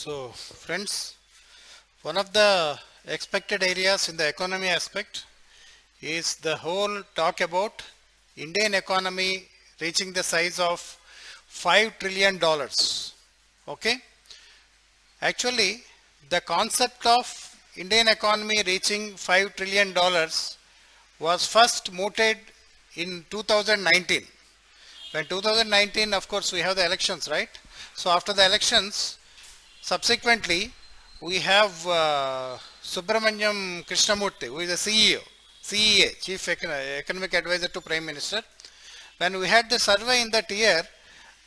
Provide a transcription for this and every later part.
So, friends, one of the expected areas in the economy aspect is the whole talk about Indian economy reaching the size of $5 trillion. Okay? Actually, the concept of Indian economy reaching $5 trillion was first mooted in 2019. When 2019, of course, we have the elections, right? So after the elections, subsequently, we have Subramaniam Krishnamurthy, who is the CEO, CEA, Chief Economic Advisor to Prime Minister. When we had the survey in that year,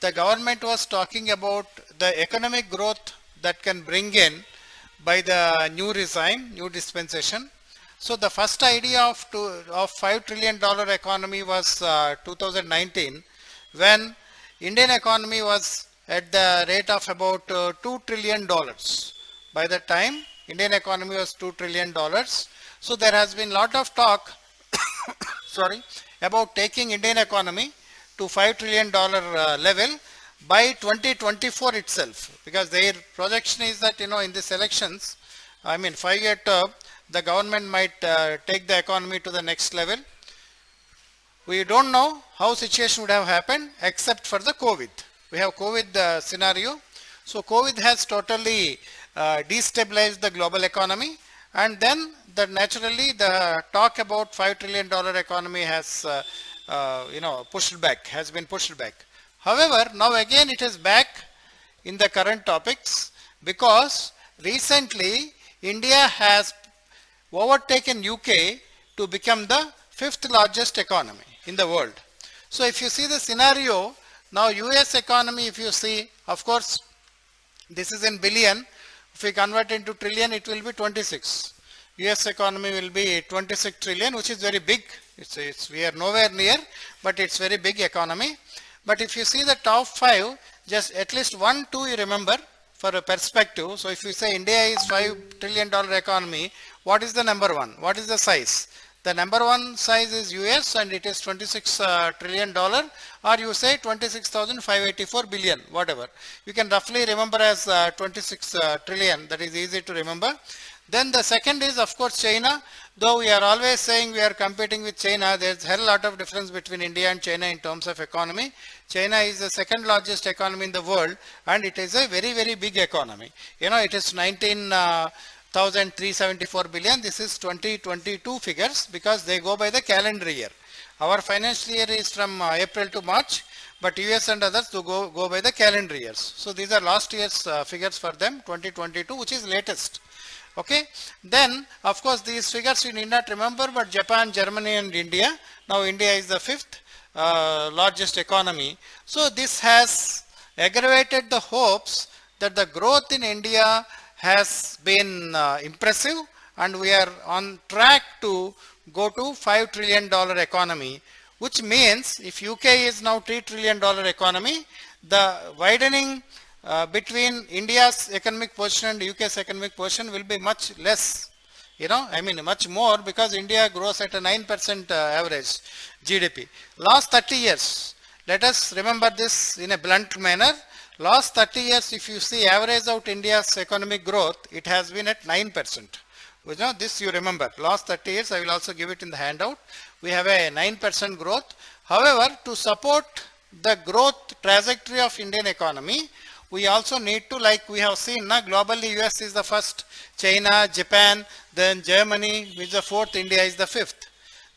the government was talking about the economic growth that can bring in by the new regime, new dispensation. So the first idea of $5 trillion economy was 2019, when Indian economy was at the rate of about $2 trillion. By that time, Indian economy was $2 trillion. So there has been lot of talk sorry, about taking Indian economy to $5 trillion level by 2024 itself, because their projection is that, in these elections, 5-year term, the government might take the economy to the next level. We don't know how situation would have happened except for the COVID. We have COVID scenario. So COVID has totally destabilized the global economy, and then naturally the talk about $5 trillion economy has has been pushed back. However, now again it is back in the current topics, because recently India has overtaken UK to become the 5th largest economy in the world. So if you see the scenario, now US economy, if you see, of course, this is in billion. If we convert into trillion, it will be 26. US economy will be 26 trillion, which is very big. We are nowhere near, but it's very big economy. But if you see the top 5, just at least 1, 2 you remember for a perspective. So if you say India is $5 trillion economy, what is the number 1? What is the size? The number 1 size is US, and it is $26 trillion, or you say 26,584 billion, whatever. You can roughly remember as 26 trillion, that is easy to remember. Then the second is, of course, China. Though we are always saying we are competing with China, there is a lot of difference between India and China in terms of economy. China is the second largest economy in the world, and it is a very, very big economy. It is 19,374 billion. This is 2022 figures, because they go by the calendar year. Our financial year is from April to March, but US and others go by the calendar years. So these are last year's figures for them, 2022, which is latest. Okay, then of course these figures you need not remember, but Japan, Germany and India. Now India is the 5th largest economy. So this has aggravated the hopes that the growth in India has been impressive, and we are on track to go to $5 trillion economy, which means if UK is now $3 trillion economy, the widening between India's economic position and UK's economic position will be much less, much more, because India grows at a 9% average GDP. Last 30 years, let us remember this in a blunt manner. Last 30 years, if you see average out India's economic growth, it has been at 9%. This you remember. Last 30 years, I will also give it in the handout. We have a 9% growth. However, to support the growth trajectory of Indian economy, we also need to, like we have seen, globally US is the first, China, Japan, then Germany, which is the 4th, India is the 5th.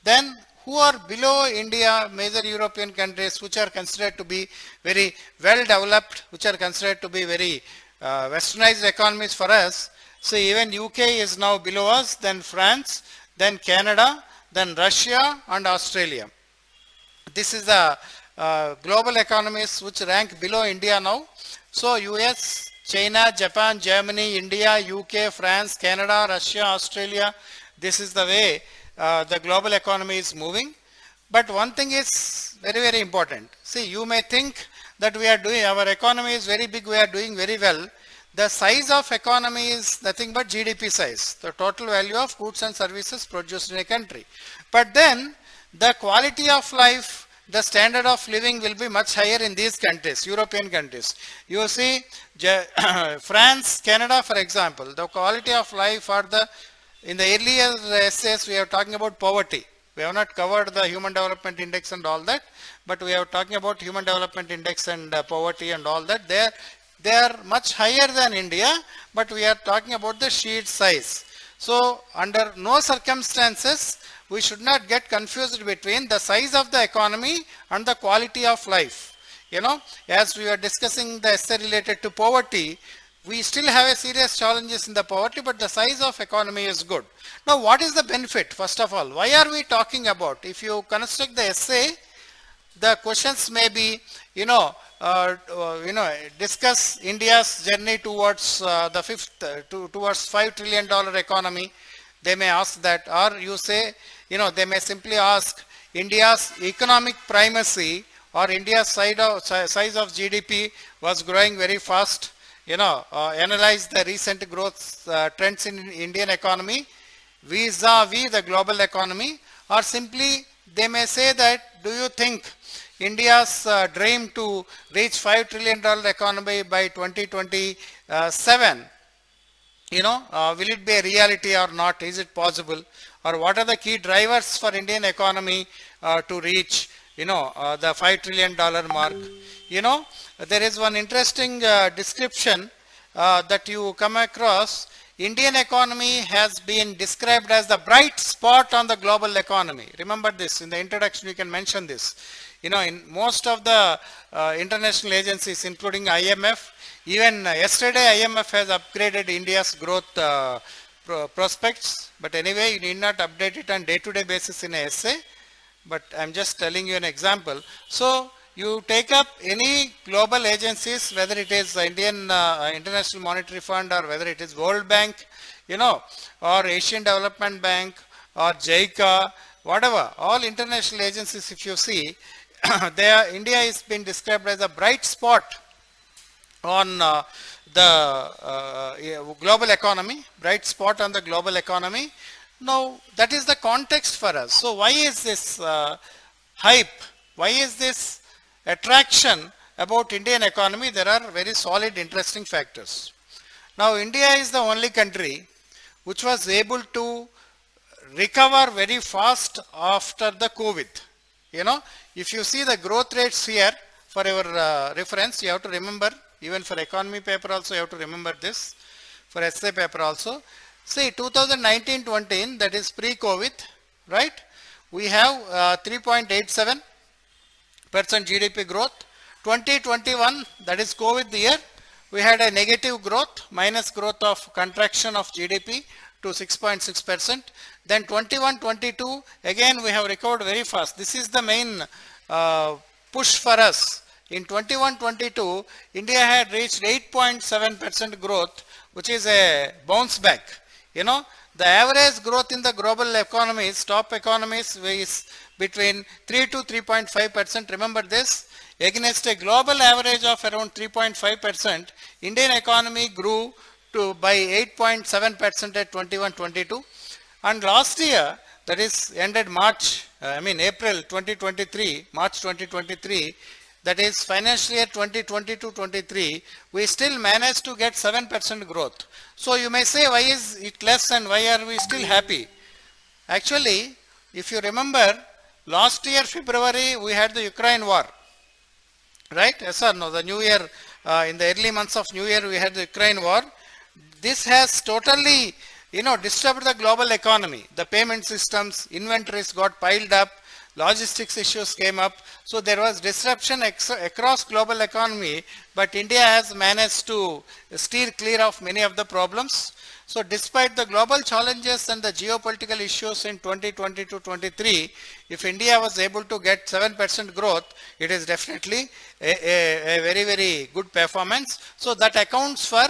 Then who are below India, major European countries, which are considered to be very well developed, which are considered to be very westernized economies for us. So even UK is now below us, then France, then Canada, then Russia and Australia. This is the global economies which rank below India now. So US, China, Japan, Germany, India, UK, France, Canada, Russia, Australia, this is the way the global economy is moving. But one thing is very, very important. See, you may think that our economy is very big, we are doing very well. The size of economy is nothing but GDP size, the total value of goods and services produced in a country. But then the quality of life, the standard of living will be much higher in these countries, European countries. You see, France, Canada, for example, the quality of life or in the earlier essays we are talking about poverty. We have not covered the Human Development Index and all that, but we are talking about Human Development Index and poverty and all that. They are much higher than India, but we are talking about the sheet size. So under no circumstances we should not get confused between the size of the economy and the quality of life. You know, as we were discussing the essay related to poverty, we still have a serious challenges in the poverty, but the size of economy is good. Now, what is the benefit? First of all, why are we talking about? If you construct the essay, the questions may be, discuss India's journey towards towards $5 trillion economy. They may ask that, or you say, they may simply ask India's economic primacy, or India's size of GDP was growing very fast. Analyze the recent growth trends in Indian economy vis-a-vis the global economy, or simply they may say that, do you think India's dream to reach $5 trillion economy by 2027, will it be a reality or not? Is it possible? Or what are the key drivers for Indian economy to reach, the $5 trillion mark? There is one interesting description that you come across. Indian economy has been described as the bright spot on the global economy. Remember this, in the introduction you can mention this. In most of the international agencies, including IMF, even yesterday IMF has upgraded India's growth prospects. But anyway, you need not update it on day-to-day basis in an essay. But I'm just telling you an example. So you take up any global agencies, whether it is Indian International Monetary Fund, or whether it is World Bank, or Asian Development Bank, or JICA, whatever, all international agencies, if you see, India is being described as a bright spot on the global economy, bright spot on the global economy. Now, that is the context for us. So, why is this hype? Why is this attraction about Indian economy? There are very solid, interesting factors. Now, India is the only country which was able to recover very fast after the COVID. If you see the growth rates here, for your reference, you have to remember, even for economy paper also, you have to remember this, for essay paper also. See, 2019-20, that is pre-COVID, right? We have 3.87% GDP growth. 2021, that is COVID year, we had a negative growth, minus growth of contraction of GDP to 6.6%. Then 21-22, again we have recovered very fast. This is the main push for us. In 21-22, India had reached 8.7% growth, which is a bounce back. The average growth in the global economies, top economies, is between 3 to 3.5%. Remember this, against a global average of around 3.5%, Indian economy grew by 8.7% at 21-22. And last year, that is ended April 2023, March 2023, that is financial year 2022-23, we still managed to get 7% growth. So you may say, why is it less and why are we still happy? Actually, if you remember, last year February we had the Ukraine war, right? Yes or no? The new year, in the early months of new year we had the Ukraine war. This has totally, disturbed the global economy. The payment systems, inventories got piled up, logistics issues came up. So there was disruption across global economy, but India has managed to steer clear of many of the problems. So despite the global challenges and the geopolitical issues in 2020-23, if India was able to get 7% growth, it is definitely a very, very good performance. So that accounts for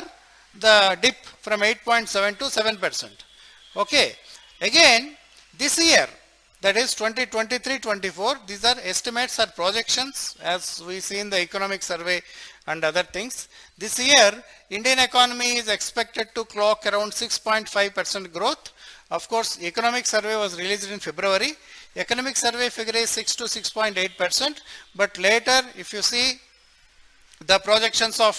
the dip from 8.7 to 7%. Okay. Again, this year, that is 2023-24, these are estimates or projections as we see in the economic survey and other things. This year, Indian economy is expected to clock around 6.5% growth. Of course, economic survey was released in February. Economic survey figure is 6 to 6.8%, but later if you see the projections of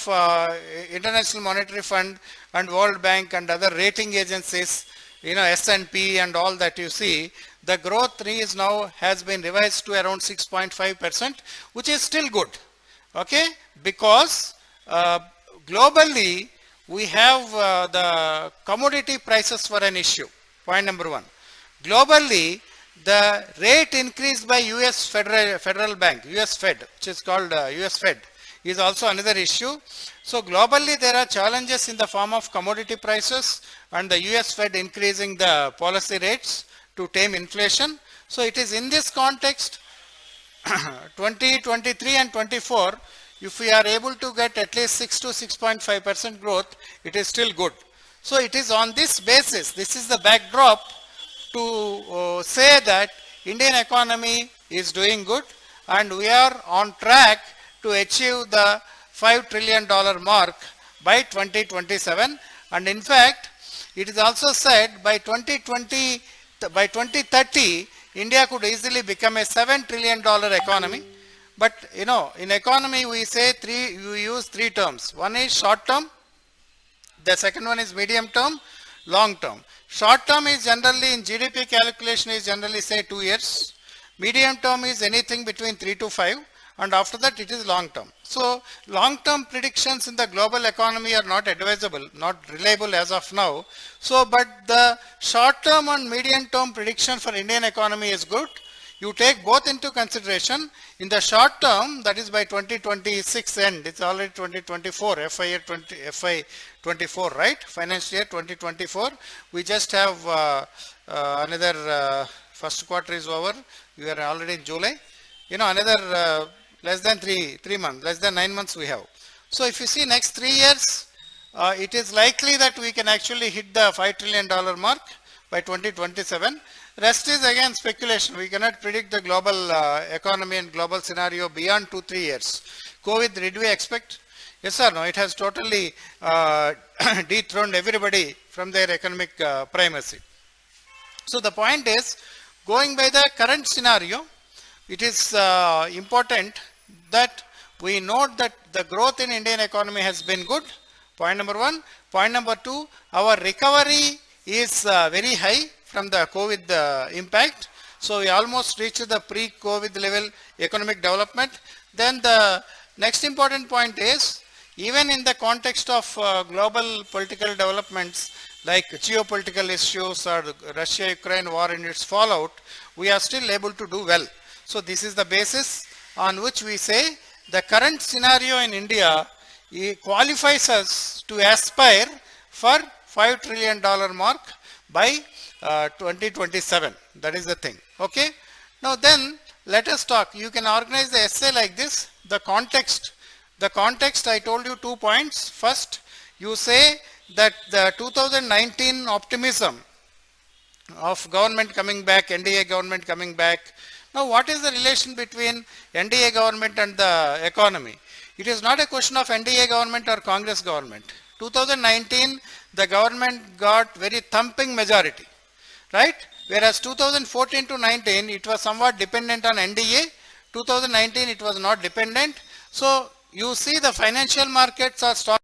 International Monetary Fund and World Bank and other rating agencies, S&P and all that you see, the growth is now has been revised to around 6.5%, which is still good, okay, because globally we have the commodity prices for an issue. Point number one. Globally, the rate increased by US Federal Bank, US Fed, which is called US Fed, is also another issue. So globally there are challenges in the form of commodity prices and the US Fed increasing the policy rates to tame inflation. So it is in this context 2023 and 24, if we are able to get at least 6 to 6.5% growth, it is still good. So it is on this basis, this is the backdrop to say that Indian economy is doing good and we are on track to achieve the $5 trillion mark by 2027. And in fact, it is also said by 2030, India could easily become a $7 trillion economy. But in economy we say we use three terms. One is short term, the second one is medium term, long term. Short term is generally in GDP calculation is generally say 2 years. Medium term is anything between 3 to 5, and after that it is long term. So long term predictions in the global economy are not advisable, not reliable as of now. So but the short term and medium term prediction for Indian economy is good. You take both into consideration. In the short term, that is by 2026 end, it's already 2024, FY 24, right? Financial year 2024. We just have another first quarter is over. We are already in July. Another less than 3 months, less than 9 months we have. So if you see next 3 years, it is likely that we can actually hit the $5 trillion mark by 2027. Rest is again speculation. We cannot predict the global economy and global scenario beyond 2-3 years. COVID, did we expect? Yes or no? It has totally dethroned everybody from their economic primacy. So the point is, going by the current scenario, it is important that we note that the growth in Indian economy has been good. Point number one. Point number two, our recovery is very high from the COVID impact. So we almost reached the pre-COVID level economic development. Then the next important point is, even in the context of global political developments like geopolitical issues or Russia-Ukraine war and its fallout, we are still able to do well. So this is the basis on which we say the current scenario in India qualifies us to aspire for $5 trillion mark by 2027. That is the thing. Okay. Now then let us talk. You can organize the essay like this. The context I told you 2 points. First, you say that the 2019 optimism of government coming back, NDA government coming back. Now what is the relation between NDA government and the economy? It is not a question of NDA government or Congress government. 2019 the government got very thumping majority, right? Whereas 2014 to 19 it was somewhat dependent on NDA. 2019 it was not dependent. So you see the financial markets or stock